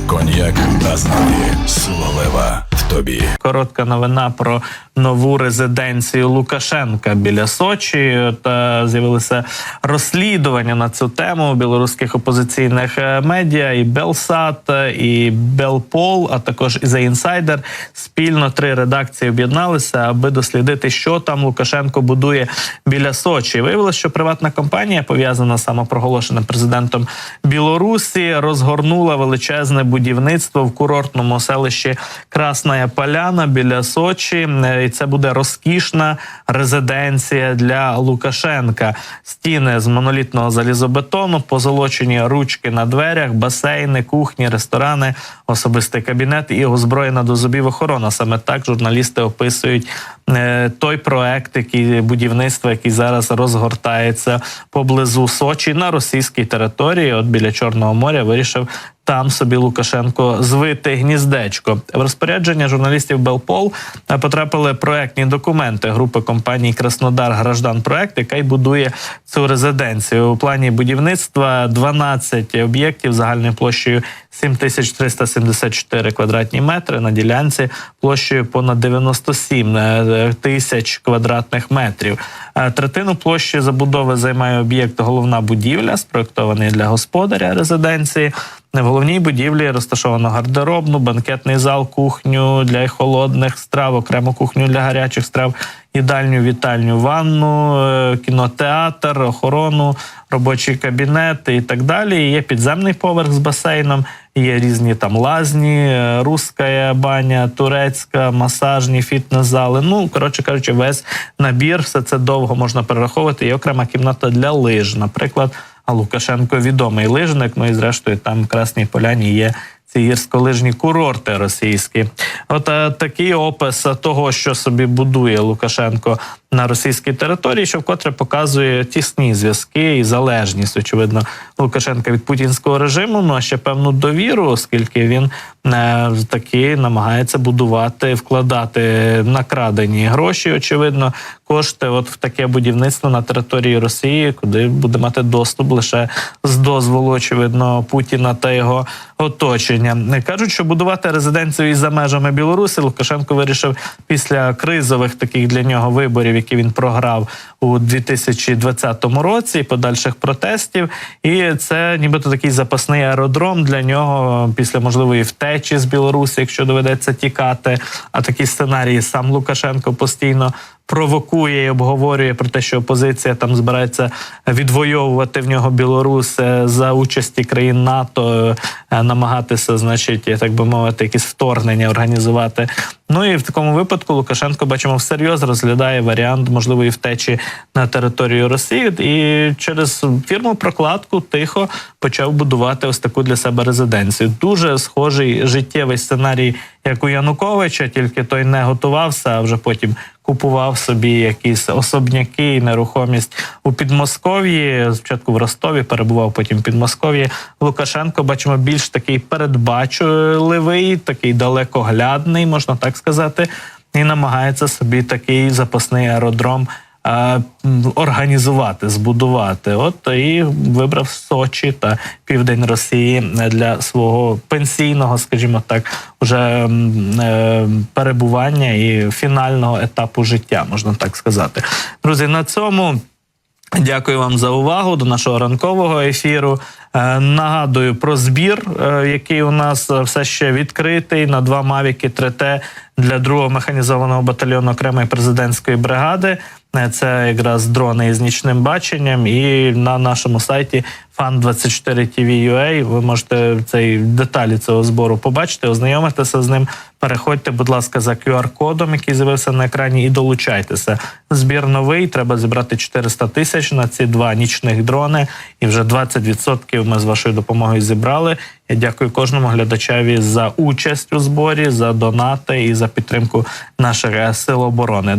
Коньяк Азнаві. Сила лева в тобі. Коротка новина про нову резиденцію Лукашенка біля Сочі. З'явилися розслідування на цю тему у білоруських опозиційних медіа. І Белсат, і Белпол, а також і The Insider. Спільно 3 редакції об'єдналися, аби дослідити, що там Лукашенко будує біля Сочі. Виявилося, що приватна компанія, пов'язана з самопроголошеним президентом Білорусі, розгорнула величезне будівництво в курортному селищі Красная Поляна біля Сочі. І це буде розкішна резиденція для Лукашенка. Стіни з монолітного залізобетону, позолочені ручки на дверях, басейни, кухні, ресторани, особистий кабінет і озброєна до зубів охорона. Саме так журналісти описують той проект, будівництво, який зараз розгортається поблизу Сочі на російській території, от біля Чорного моря, вирішив там собі Лукашенко звити гніздечко. В розпорядження журналістів Белпол потрапили проектні документи групи компаній «Краснодар Граждан Проект», яка й будує цю резиденцію. У плані будівництва 12 об'єктів загальною площею 7374 квадратні метри, на ділянці площею понад 97 тисяч квадратних метрів. Третину площі забудови займає об'єкт «Головна будівля», спроєктований для господаря резиденції. В головній будівлі розташовано гардеробну, банкетний зал, кухню для холодних страв, окрему кухню для гарячих страв, їдальню, вітальню, ванну, кінотеатр, охорону, робочий кабінет і так далі. Є підземний поверх з басейном, є різні там лазні, руська баня, турецька, масажні, фітнес-зали. Ну, коротше кажучи, весь набір, все це довго можна перераховувати. Є окрема кімната для лиж, наприклад. А Лукашенко відомий лижник, ну і зрештою там в Красній Поляні є ці гірськолижні курорти російські. От такий опис того, що собі будує Лукашенко на російській території, що вкотре показує тісні зв'язки і залежність, очевидно, Лукашенка від путінського режиму, ну а ще певну довіру, оскільки він таки намагається будувати, вкладати накрадені гроші, очевидно, кошти от в таке будівництво на території Росії, куди буде мати доступ лише з дозволу, очевидно, Путіна та його оточення. Кажуть, що будувати резиденцію і за межами Білорусі Лукашенко вирішив після кризових таких для нього виборів, які він програв у 2020 році, подальших протестів. І це нібито такий запасний аеродром для нього після можливої втечі з Білорусі, якщо доведеться тікати. А такі сценарії сам Лукашенко постійно провокує і обговорює про те, що опозиція там збирається відвоювати в нього Білорусь за участі країн НАТО, намагатися, значить, так би мовити, якісь вторгнення організувати. Ну і в такому випадку Лукашенко, бачимо, всерйоз розглядає варіант можливої втечі на територію Росії і через фірму-прокладку тихо почав будувати ось таку для себе резиденцію. Дуже схожий життєвий сценарій, як у Януковича, тільки той не готувався, а вже потім купував собі якісь особняки і нерухомість у Підмосков'ї. Спочатку в Ростові, перебував потім в Підмосков'ї. Лукашенко, бачимо, більш такий передбачливий, такий далекоглядний, можна так сказати, і намагається собі такий запасний аеродром організувати, збудувати. От і вибрав Сочі та південь Росії для свого пенсійного, скажімо так, уже перебування і фінального етапу життя, можна так сказати. Друзі, на цьому дякую вам за увагу до нашого ранкового ефіру. Нагадую про збір, який у нас все ще відкритий на 2 Мавіки 3Т для 2-го механізованого батальйону окремої президентської бригади. Це якраз дрони із нічним баченням. І на нашому сайті fan24tv.ua ви можете деталі цього збору побачити, ознайомитися з ним. Переходьте, будь ласка, за QR-кодом, який з'явився на екрані, і долучайтеся. Збір новий, треба зібрати 400 тисяч на ці 2 нічних дрони. І вже 20% ми з вашою допомогою зібрали. Я дякую кожному глядачеві за участь у зборі, за донати і за підтримку наших сил оборони.